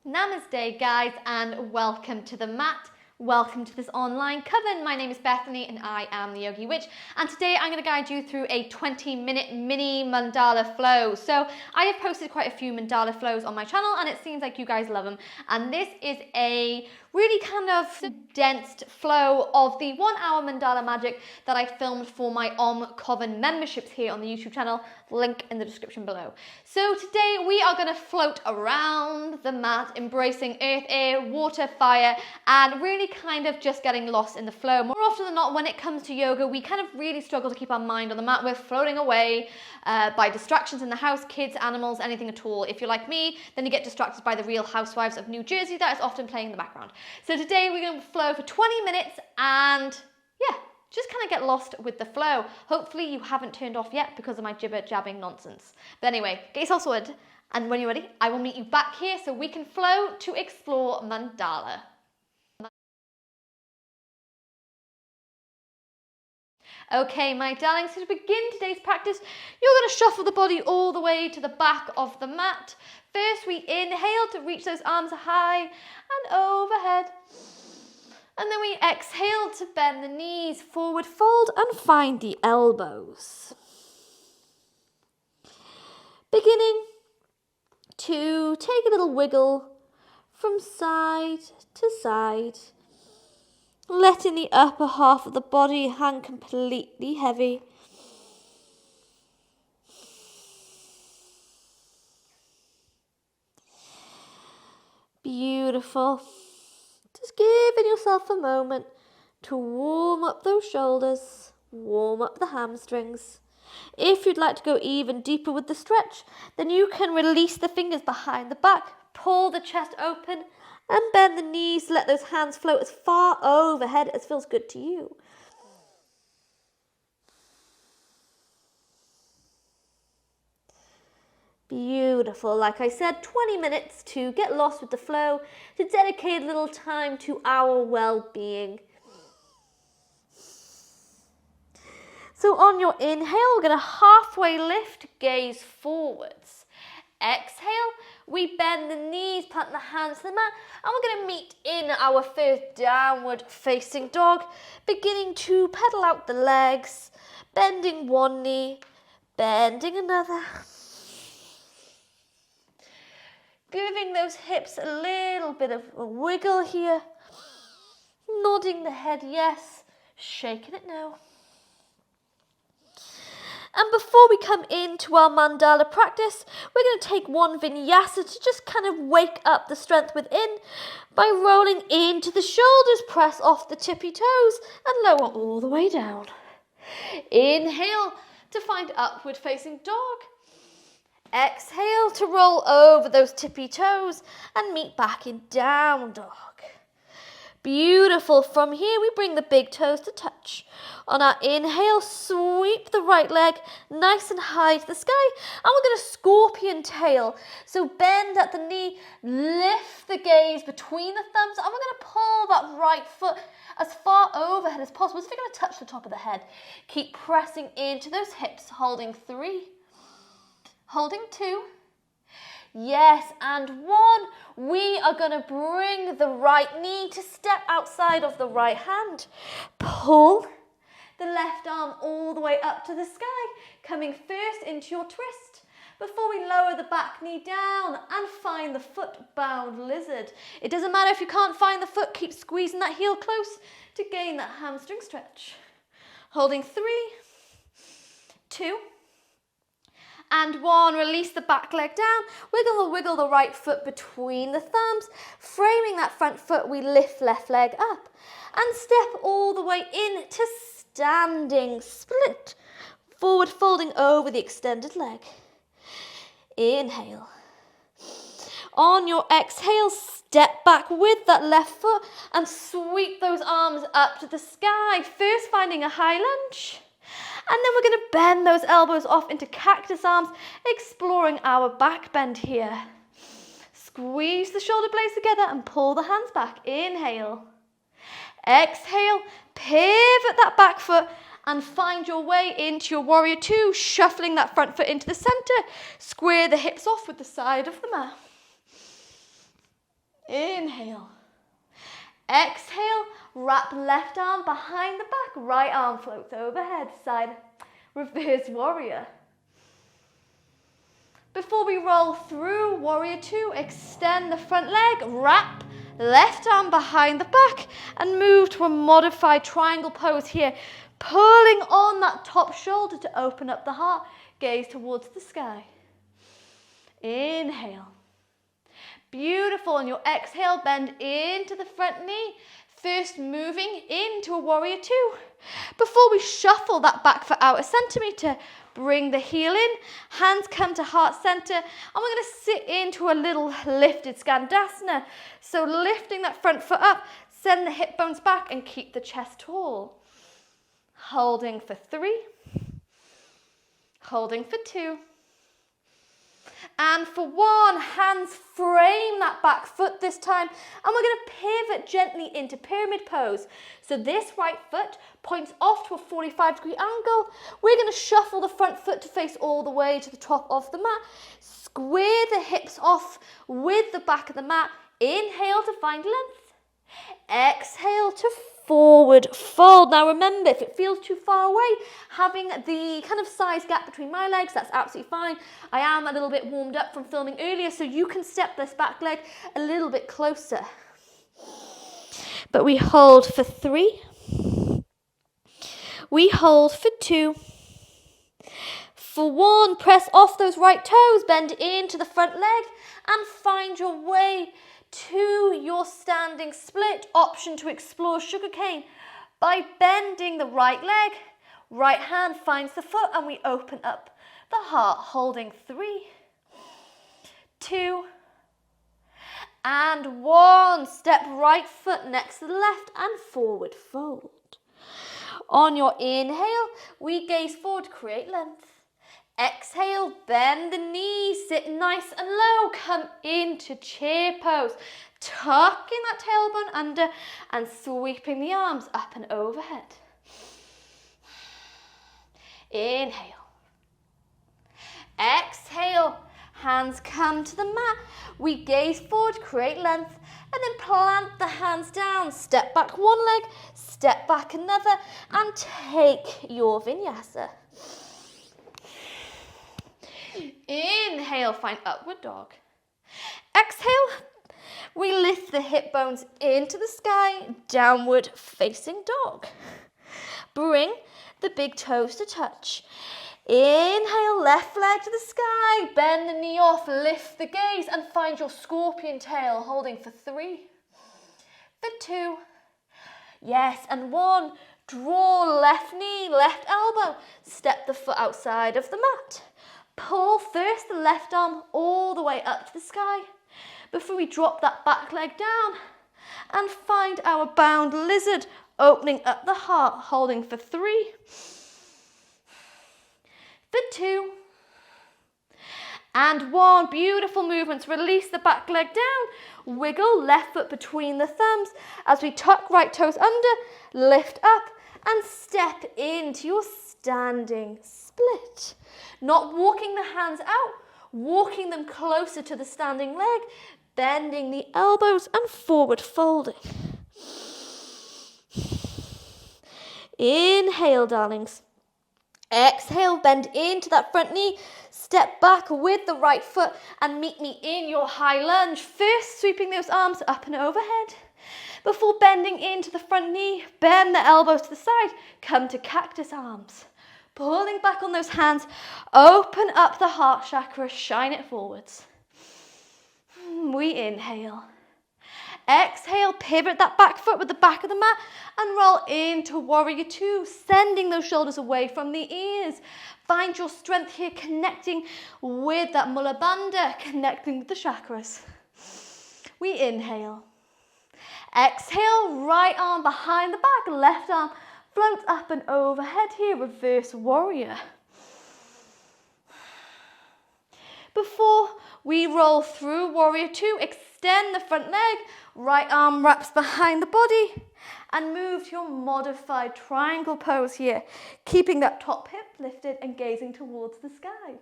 Namaste guys, and welcome to the mat. Welcome to this online coven. My name is Bethany and I am the Yogi Witch, and today I'm going to guide you through a 20-minute mini mandala flow. So I have posted quite a few mandala flows on my channel and it seems like you guys love them, and this is a really kind of condensed flow of the 1 hour mandala magic that I filmed for my COVEN memberships here on the YouTube channel, link in the description below. So today we are going to float around the mat, embracing earth, air, water, fire, and really kind of just getting lost in the flow. More often than not, when it comes to yoga, we kind of really struggle to keep our mind on the mat. We're floating away by distractions in the house, kids, animals, anything at all. If you're like me, then you get distracted by the Real Housewives of New Jersey that is often playing in the background. So today we're going to flow for 20 minutes and yeah, just kind of get lost with the flow. Hopefully you haven't turned off yet because of my jibber-jabbing nonsense. But anyway, get yourself sorted, and when you're ready, I will meet you back here so we can flow to explore mandala. Okay, my darlings, so to begin today's practice, you're going to shuffle the body all the way to the back of the mat. First, we inhale to reach those arms high and overhead. And then we exhale to bend the knees, forward fold and find the elbows. Beginning to take a little wiggle from side to side, letting the upper half of the body hang completely heavy. Beautiful. Just giving yourself a moment to warm up those shoulders, warm up the hamstrings. If you'd like to go even deeper with the stretch, then you can release the fingers behind the back, pull the chest open and bend the knees. Let those hands float as far overhead as feels good to you. Beautiful. Like I said, 20 minutes to get lost with the flow, to dedicate a little time to our well-being. So on your inhale, we're going to halfway lift, gaze forwards. Exhale, we bend the knees, plant the hands to the mat, and we're going to meet in our first downward facing dog, beginning to pedal out the legs, bending one knee, bending another. Giving those hips a little bit of a wiggle here, nodding the head yes, shaking it no. And before we come into our mandala practice, we're going to take one vinyasa to just kind of wake up the strength within by rolling into the shoulders, press off the tippy toes and lower all the way down. Inhale to find upward facing dog. Exhale to roll over those tippy toes and meet back in down dog. Beautiful. From here, we bring the big toes to touch. On our inhale, sweep the right leg nice and high to the sky. And we're going to scorpion tail. So bend at the knee, lift the gaze between the thumbs, and we're going to pull that right foot as far overhead as possible. So we're going to touch the top of the head. Keep pressing into those hips, holding 3, holding 2. Yes, and 1. We are going to bring the right knee to step outside of the right hand. Pull the left arm all the way up to the sky, coming first into your twist before we lower the back knee down and find the foot-bound lizard. It doesn't matter if you can't find the foot, keep squeezing that heel close to gain that hamstring stretch. Holding 3, 2, and 1, release the back leg down, wiggle the right foot between the thumbs, framing that front foot, we lift left leg up, and step all the way in to standing split, forward folding over the extended leg. Inhale. On your exhale, step back with that left foot and sweep those arms up to the sky, first finding a high lunge. And then we're going to bend those elbows off into cactus arms, exploring our back bend here. Squeeze the shoulder blades together and pull the hands back. Inhale. Exhale, pivot that back foot and find your way into your warrior 2, shuffling that front foot into the center. Square the hips off with the side of the mat. Inhale. Exhale, wrap left arm behind the back, right arm floats overhead, side, reverse warrior. Before we roll through warrior two, extend the front leg, wrap left arm behind the back and move to a modified triangle pose here, pulling on that top shoulder to open up the heart, gaze towards the sky. Inhale. Beautiful. On your exhale, bend into the front knee. First moving into a warrior two. Before we shuffle that back foot out a centimetre, bring the heel in, hands come to heart centre, and we're going to sit into a little lifted Skandasana. So lifting that front foot up, send the hip bones back and keep the chest tall. Holding for 3, holding for 2. And for 1, hands frame that back foot this time. And we're going to pivot gently into pyramid pose. So this right foot points off to a 45-degree angle. We're going to shuffle the front foot to face all the way to the top of the mat. Square the hips off with the back of the mat. Inhale to find length. Exhale to forward fold. Now remember, if it feels too far away, having the kind of size gap between my legs, that's absolutely fine. I am a little bit warmed up from filming earlier, so you can step this back leg a little bit closer. But we hold for 3. We hold for 2. For 1, press off those right toes, bend into the front leg and find your way to your standing split. Option to explore sugarcane by bending the right leg, right hand finds the foot and we open up the heart, holding 3, 2 and 1. Step right foot next to the left and forward fold. On your inhale, we gaze forward, create length. Exhale, bend the knees, sit nice and low, come into chair pose, tucking that tailbone under and sweeping the arms up and overhead. Inhale. Exhale, hands come to the mat, we gaze forward, create length, and then plant the hands down, step back one leg, step back another, and take your vinyasa. Inhale, find upward dog. Exhale, we lift the hip bones into the sky, downward facing dog. Bring the big toes to touch. Inhale, left leg to the sky, bend the knee off, lift the gaze and find your scorpion tail, holding for 3, for 2, yes, and 1. Draw left knee, left elbow, step the foot outside of the mat. Pull first the left arm all the way up to the sky before we drop that back leg down and find our bound lizard, opening up the heart, holding for 3, for 2 and 1. Beautiful movements. Release the back leg down, wiggle left foot between the thumbs as we tuck right toes under, lift up and step into your standing split. Not walking the hands out, walking them closer to the standing leg, bending the elbows and forward folding. Inhale, darlings. Exhale, bend into that front knee, step back with the right foot and meet me in your high lunge. First, sweeping those arms up and overhead. Before bending into the front knee, bend the elbows to the side, come to cactus arms. Pulling back on those hands, open up the heart chakra, shine it forwards. We inhale. Exhale, pivot that back foot with the back of the mat and roll into warrior two, sending those shoulders away from the ears. Find your strength here, connecting with that Mula Bandha, connecting with the chakras. We inhale. Exhale, right arm behind the back, left arm floats up and overhead here, reverse warrior. Before we roll through warrior two, extend the front leg, right arm wraps behind the body, and move to your modified triangle pose here, keeping that top hip lifted and gazing towards the sky.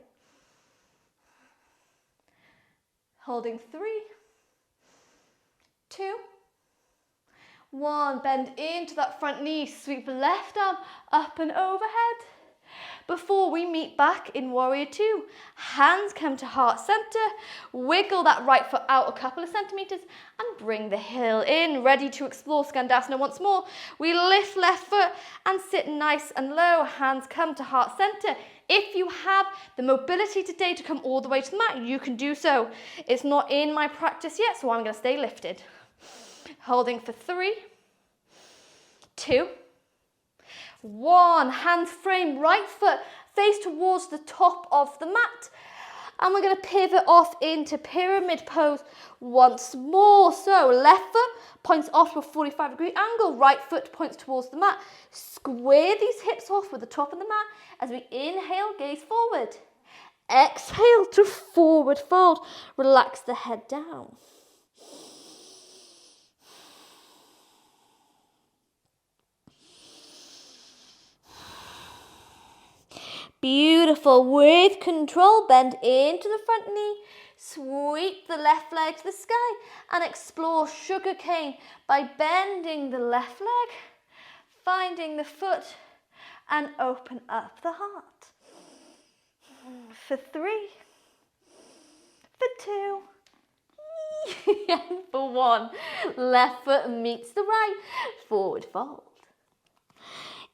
Holding 3, 1, bend into that front knee, sweep left arm up and overhead. Before we meet back in warrior 2, hands come to heart center, wiggle that right foot out a couple of centimeters and bring the heel in, ready to explore Skandasana once more. We lift left foot and sit nice and low, hands come to heart center. If you have the mobility today to come all the way to the mat, you can do so. It's not in my practice yet, so I'm going to stay lifted. Holding for 3, 2, 1, hands frame, right foot face towards the top of the mat. And we're going to pivot off into pyramid pose once more. So left foot points off to a 45-degree angle, right foot points towards the mat. Square these hips off with the top of the mat as we inhale, gaze forward. Exhale to forward fold, relax the head down. Beautiful. With control, bend into the front knee, sweep the left leg to the sky and explore sugar cane by bending the left leg, finding the foot and open up the heart. For 3, for 2, and for 1. Left foot meets the right, forward fold.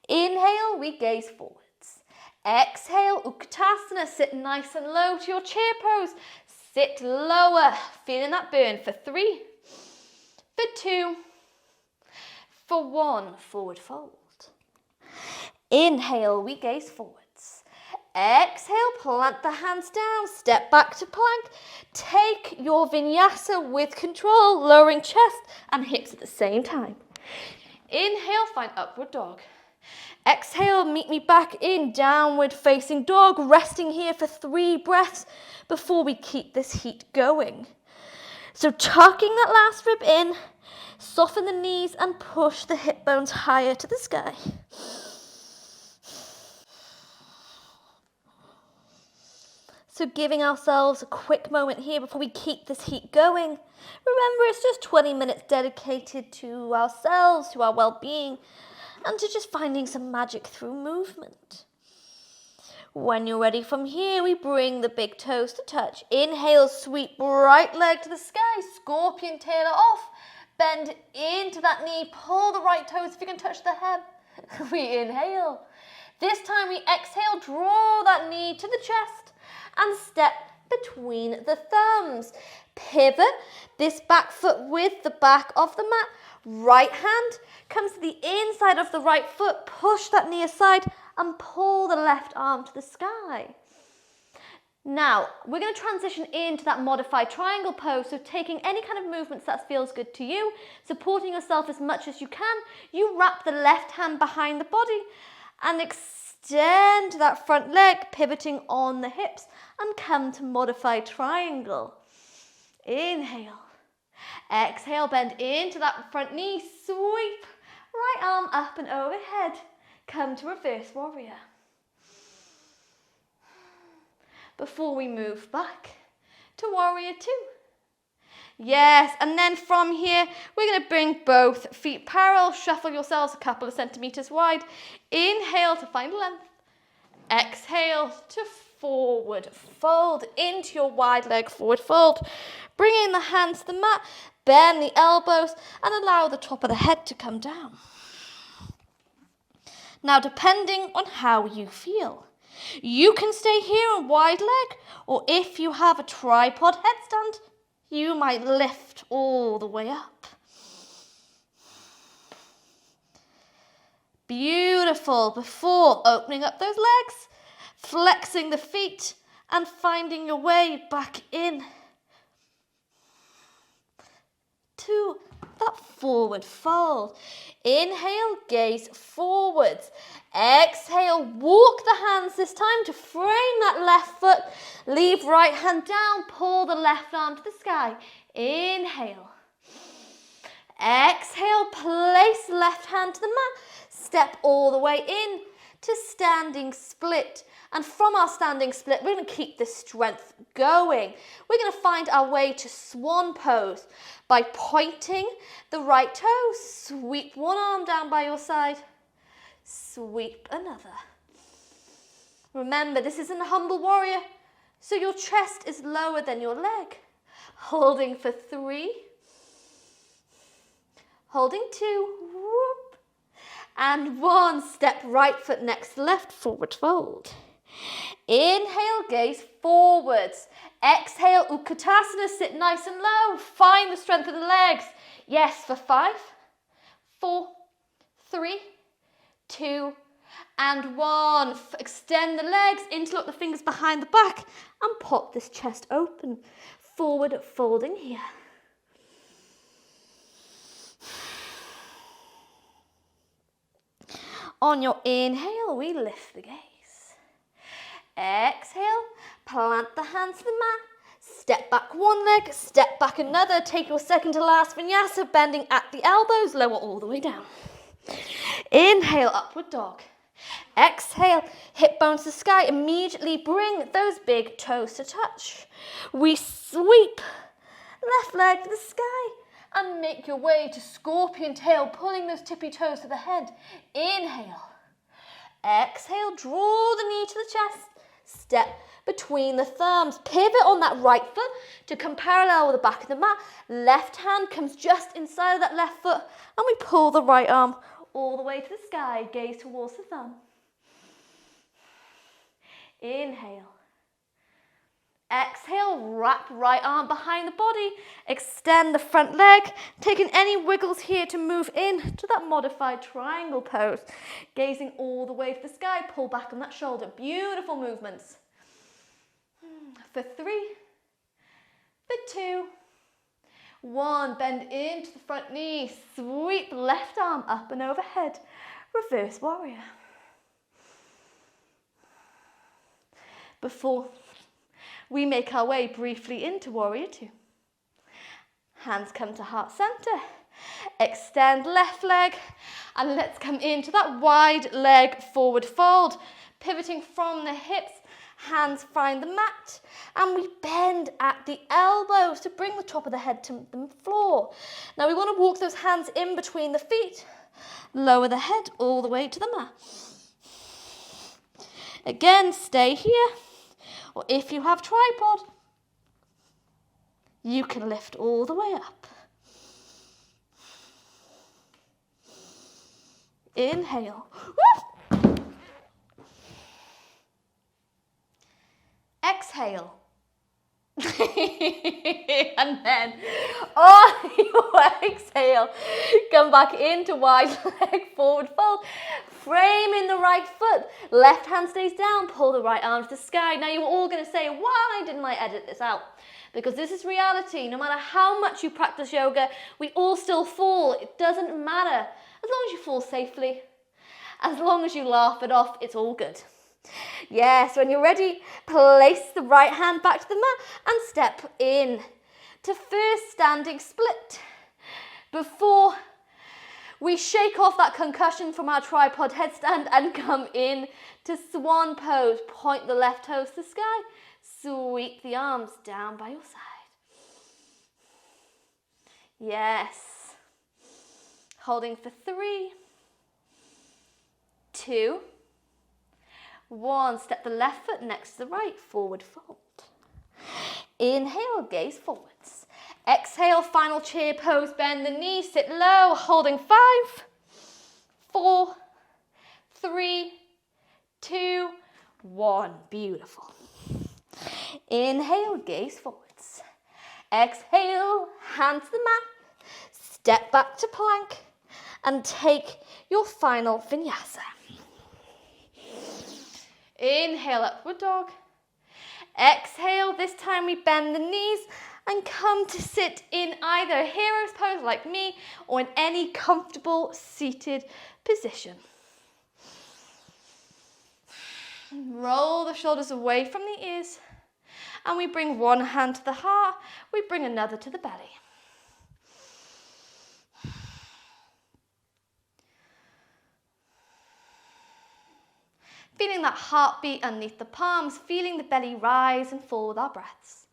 Inhale, we gaze forward. Exhale, Utkatasana, sit nice and low to your chair pose. Sit lower, feeling that burn for 3, for 2, for 1, forward fold. Inhale, we gaze forwards. Exhale, plant the hands down, step back to plank. Take your vinyasa with control, lowering chest and hips at the same time. Inhale, find upward dog. Exhale, meet me back in downward facing dog, resting here for 3 breaths before we keep this heat going. So tucking that last rib in, soften the knees and push the hip bones higher to the sky. So giving ourselves a quick moment here before we keep this heat going. Remember, it's just 20 minutes dedicated to ourselves, to our well-being, and to just finding some magic through movement. When you're ready from here, we bring the big toes to touch. Inhale, sweep right leg to the sky, scorpion tailor off. Bend into that knee, pull the right toes if you can touch the hem. We inhale. This time we exhale, draw that knee to the chest and step between the thumbs. Pivot this back foot with the back of the mat. Right hand comes to the inside of the right foot, push that knee aside and pull the left arm to the sky. Now, we're going to transition into that modified triangle pose, so taking any kind of movements that feels good to you, supporting yourself as much as you can. You wrap the left hand behind the body and extend that front leg, pivoting on the hips and come to modified triangle. Inhale. Exhale, bend into that front knee, sweep, right arm up and overhead. Come to reverse warrior. Before we move back to warrior 2. Yes, and then from here, we're going to bring both feet parallel, shuffle yourselves a couple of centimeters wide. Inhale to find length. Exhale to forward fold into your wide leg forward fold. Bring in the hands to the mat, bend the elbows and allow the top of the head to come down. Now, depending on how you feel, you can stay here on wide leg, or if you have a tripod headstand, you might lift all the way up. Beautiful. Before opening up those legs, flexing the feet and finding your way back in to that forward fold. Inhale, gaze forwards. Exhale, walk the hands this time to frame that left foot. Leave right hand down, pull the left arm to the sky. Inhale. Exhale, place left hand to the mat. Step all the way in to standing split. And from our standing split, we're going to keep this strength going. We're going to find our way to swan pose by pointing the right toe. Sweep one arm down by your side. Sweep another. Remember, this isn't a humble warrior, so your chest is lower than your leg. Holding for 3. Holding 2. Whoop. And 1. Step right foot next left, forward fold. Inhale, gaze forwards. Exhale, Utkatasana, sit nice and low. Find the strength of the legs. Yes, for 5, 4, 3, 2, and 1. Extend the legs, interlock the fingers behind the back, and pop this chest open. Forward folding here. On your inhale, we lift the gaze. Exhale, plant the hands to the mat. Step back one leg, step back another. Take your second to last vinyasa, bending at the elbows, lower all the way down. Inhale, upward dog. Exhale, hip bones to the sky. Immediately bring those big toes to touch. We sweep left leg to the sky and make your way to scorpion tail, pulling those tippy toes to the head. Inhale. Exhale, draw the knee to the chest. Step between the thumbs. Pivot on that right foot to come parallel with the back of the mat. Left hand comes just inside of that left foot and we pull the right arm all the way to the sky. Gaze towards the thumb. Inhale. Exhale, wrap right arm behind the body. Extend the front leg. Taking any wiggles here to move in to that modified triangle pose. Gazing all the way to the sky. Pull back on that shoulder. Beautiful movements. For 3, for 2, 1. Bend into the front knee. Sweep left arm up and overhead. Reverse warrior. Before we make our way briefly into warrior 2. Hands come to heart center. Extend left leg and let's come into that wide leg forward fold. Pivoting from the hips, hands find the mat and we bend at the elbows to bring the top of the head to the floor. Now we want to walk those hands in between the feet. Lower the head all the way to the mat. Again, stay here. Or if you have tripod, you can lift all the way up. Inhale. Woo! Exhale. And then on your exhale, come back into wide leg forward fold. Framing the right foot, left hand stays down, pull the right arm to the sky. Now you're all going to say, why didn't I edit this out? Because this is reality. No matter how much you practice yoga, we all still fall. It doesn't matter. As long as you fall safely, as long as you laugh it off, it's all good. Yes, when you're ready, place the right hand back to the mat and step in to first standing split. Before we shake off that concussion from our tripod headstand and come in to swan pose. Point the left toes to the sky. Sweep the arms down by your side. Yes. Holding for 3, 2, 1. Step the left foot next to the right. Forward fold. Inhale, gaze forwards. Exhale, final chair pose, bend the knee, sit low, holding 5, 4, 3, 2, 1. Beautiful. Inhale, gaze forwards. Exhale, hand to the mat, step back to plank, and take your final vinyasa. Inhale, upward dog. Exhale, this time we bend the knees and come to sit in either hero's pose like me or in any comfortable seated position. Roll the shoulders away from the ears and we bring one hand to the heart, we bring another to the belly. that heartbeat underneath the palms, feeling the belly rise and fall with our breaths.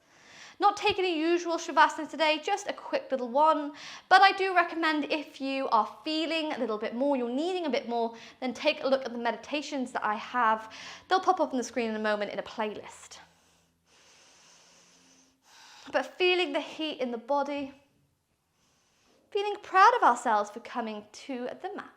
Not taking a usual Shavasana today, just a quick little one, but I do recommend if you are feeling a little bit more, you're needing a bit more, then take a look at the meditations that I have. They'll pop up on the screen in a moment in a playlist. But feeling the heat in the body, feeling proud of ourselves for coming to the mat.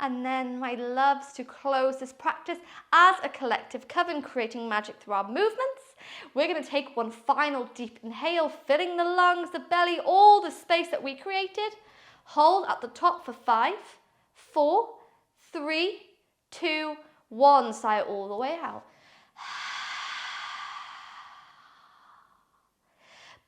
And then, my loves, to close this practice as a collective coven, creating magic through our movements, we're going to take one final deep inhale, filling the lungs, the belly, all the space that we created. Hold at the top for 5, 4, 3, 2, 1. Sigh all the way out.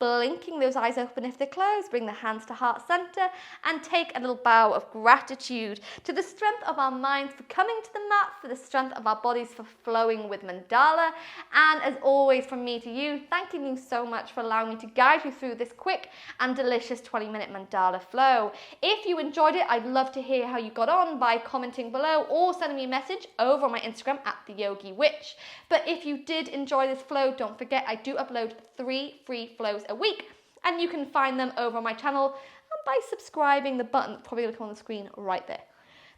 Blinking those eyes open if they're closed, bring the hands to heart center and take a little bow of gratitude to the strength of our minds for coming to the mat, for the strength of our bodies for flowing with mandala. And as always, from me to you, thanking you so much for allowing me to guide you through this quick and delicious 20-minute mandala flow. If you enjoyed it, I'd love to hear how you got on by commenting below or sending me a message over on my Instagram at @TheYogiWitch. But if you did enjoy this flow, don't forget I do upload 3 free flows a week, and you can find them over on my channel and by subscribing, the button probably looking on the screen right there.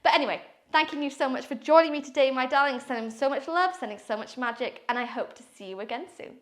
But anyway, thanking you so much for joining me today, my darlings, sending so much love, sending so much magic, and I hope to see you again soon.